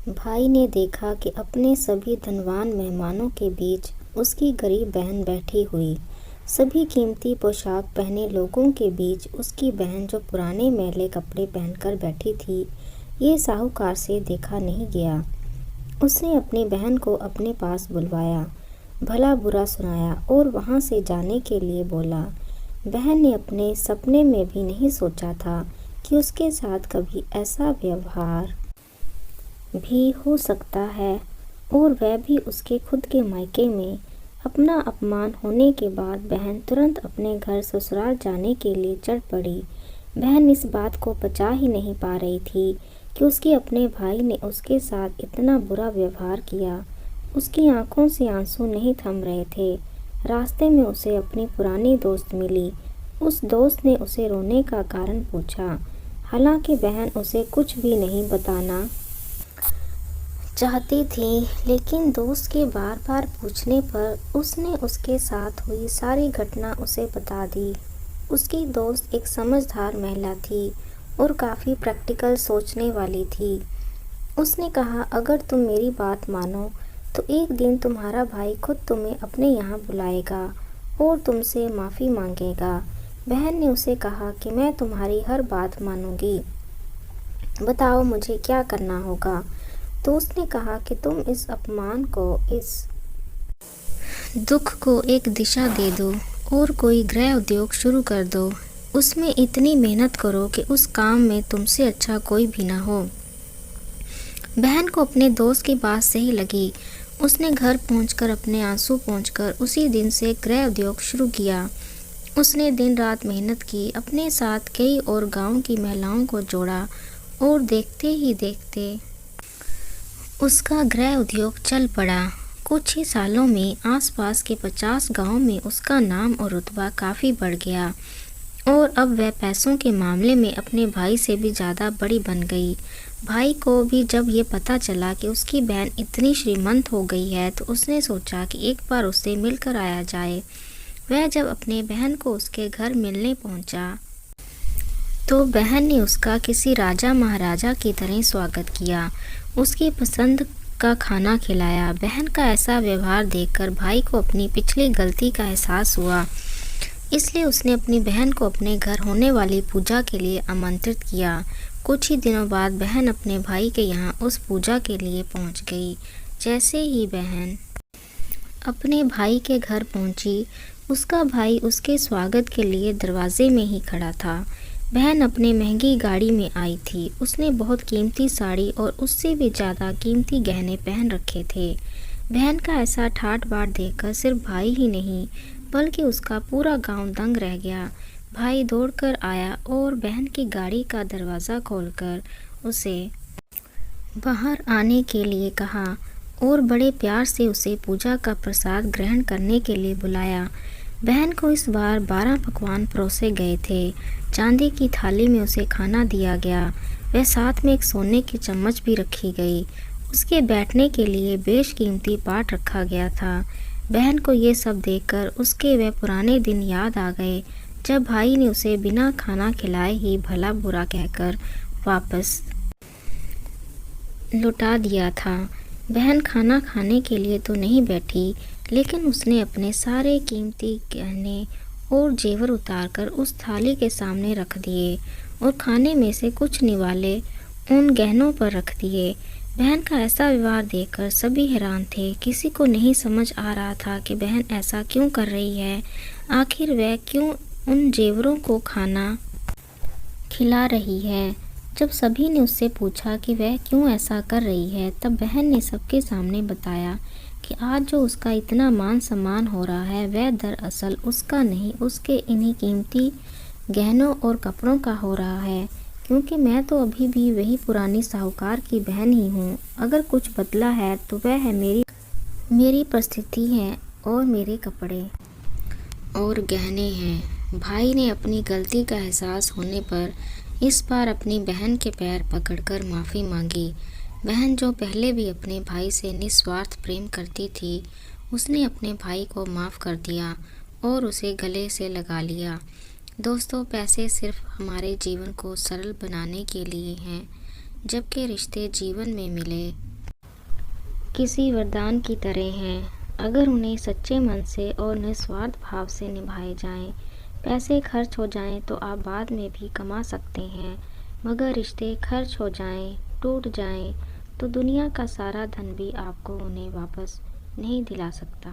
भाई ने देखा कि अपने सभी धनवान मेहमानों के बीच उसकी गरीब बहन बैठी हुई। सभी कीमती पोशाक पहने लोगों के बीच उसकी बहन जो पुराने मैले कपड़े पहनकर बैठी थी, ये साहूकार से देखा नहीं गया। उसने अपनी बहन को अपने पास बुलवाया, भला बुरा सुनाया और वहाँ से जाने के लिए बोला। बहन ने अपने सपने में भी नहीं सोचा था कि उसके साथ कभी ऐसा व्यवहार भी हो सकता है, और वह भी उसके खुद के मायके में। अपना अपमान होने के बाद बहन तुरंत अपने घर ससुराल जाने के लिए चढ़ पड़ी। बहन इस बात को पचा ही नहीं पा रही थी कि उसके अपने भाई ने उसके साथ इतना बुरा व्यवहार किया। उसकी आंखों से आंसू नहीं थम रहे थे। रास्ते में उसे अपनी पुरानी दोस्त मिली। उस दोस्त ने उसे रोने का कारण पूछा। हालांकि बहन उसे कुछ भी नहीं बताना चाहती थी, लेकिन दोस्त के बार बार पूछने पर उसने उसके साथ हुई सारी घटना उसे बता दी। उसकी दोस्त एक समझदार महिला थी और काफ़ी प्रैक्टिकल सोचने वाली थी। उसने कहा, अगर तुम मेरी बात मानो तो एक दिन तुम्हारा भाई खुद तुम्हें अपने यहाँ बुलाएगा और तुमसे माफ़ी मांगेगा। बहन ने उसे कहा कि मैं तुम्हारी हर बात मानूंगी, बताओ मुझे क्या करना होगा। दोस्त ने कहा कि तुम इस अपमान को, इस दुख को एक दिशा दे दो और कोई गृह उद्योग शुरू कर दो। उसमें इतनी मेहनत करो कि उस काम में तुमसे अच्छा कोई भी ना हो। बहन को अपने दोस्त की बात सही लगी। उसने घर पहुंचकर अपने आंसू पोंछकर उसी दिन से गृह उद्योग शुरू किया। उसने दिन रात मेहनत की, अपने साथ कई और गांव की महिलाओं को जोड़ा और देखते ही देखते उसका गृह उद्योग चल पड़ा। कुछ ही सालों में आसपास के 50 गांवों में उसका नाम और रुतबा काफ़ी बढ़ गया और अब वह पैसों के मामले में अपने भाई से भी ज़्यादा बड़ी बन गई। भाई को भी जब ये पता चला कि उसकी बहन इतनी श्रीमंत हो गई है तो उसने सोचा कि एक बार उससे मिलकर आया जाए। वह जब अपने बहन को उसके घर मिलने पहुंचा तो बहन ने उसका किसी राजा महाराजा की तरह स्वागत किया, उसकी पसंद का खाना खिलाया। बहन का ऐसा व्यवहार देखकर भाई को अपनी पिछली गलती का एहसास हुआ, इसलिए उसने अपनी बहन को अपने घर होने वाली पूजा के लिए आमंत्रित किया। कुछ ही दिनों बाद बहन अपने भाई के यहाँ उस पूजा के लिए पहुँच गई। जैसे ही बहन अपने भाई के घर पहुँची, उसका भाई उसके स्वागत के लिए दरवाजे में ही खड़ा था। बहन अपनी महंगी गाड़ी में आई थी। उसने बहुत कीमती साड़ी और उससे भी ज़्यादा कीमती गहने पहन रखे थे। बहन का ऐसा ठाट बाट देखकर सिर्फ भाई ही नहीं बल्कि उसका पूरा गांव दंग रह गया। भाई दौड़कर आया और बहन की गाड़ी का दरवाज़ा खोलकर उसे बाहर आने के लिए कहा और बड़े प्यार से उसे पूजा का प्रसाद ग्रहण करने के लिए बुलाया। बहन को इस बार 12 पकवान परोसे गए थे। चांदी की थाली में उसे खाना दिया गया। वह साथ में एक सोने की चम्मच भी रखी गई। उसके बैठने के लिए बेशकीमती पाट रखा गया था। बहन को ये सब देखकर उसके वह पुराने दिन याद आ गए जब भाई ने उसे बिना खाना खिलाए ही भला बुरा कहकर वापस लौटा दिया था। बहन खाना खाने के लिए तो नहीं बैठी, लेकिन उसने अपने सारे कीमती गहने और जेवर उतारकर उस थाली के सामने रख दिए और खाने में से कुछ निवाले उन गहनों पर रख दिए। बहन का ऐसा व्यवहार देखकर सभी हैरान थे। किसी को नहीं समझ आ रहा था कि बहन ऐसा क्यों कर रही है। आखिर वह क्यों उन जेवरों को खाना खिला रही है। जब सभी ने उससे पूछा कि वह क्यों ऐसा कर रही है, तब बहन ने सबके सामने बताया कि आज जो उसका इतना मान सम्मान हो रहा है वह दरअसल उसका नहीं, उसके इन्हीं कीमती गहनों और कपड़ों का हो रहा है, क्योंकि मैं तो अभी भी वही पुरानी साहूकार की बहन ही हूँ। अगर कुछ बदला है तो वह है मेरी परिस्थिति है और मेरे कपड़े और गहने हैं। भाई ने अपनी गलती का एहसास होने पर इस बार अपनी बहन के पैर पकड़कर माफ़ी मांगी। बहन जो पहले भी अपने भाई से निस्वार्थ प्रेम करती थी, उसने अपने भाई को माफ़ कर दिया और उसे गले से लगा लिया। दोस्तों, पैसे सिर्फ हमारे जीवन को सरल बनाने के लिए हैं, जबकि रिश्ते जीवन में मिले किसी वरदान की तरह हैं। अगर उन्हें सच्चे मन से और निस्वार्थ भाव से निभाए जाएं। पैसे खर्च हो जाएं तो आप बाद में भी कमा सकते हैं, मगर रिश्ते खर्च हो जाएं, टूट जाएं तो दुनिया का सारा धन भी आपको उन्हें वापस नहीं दिला सकता।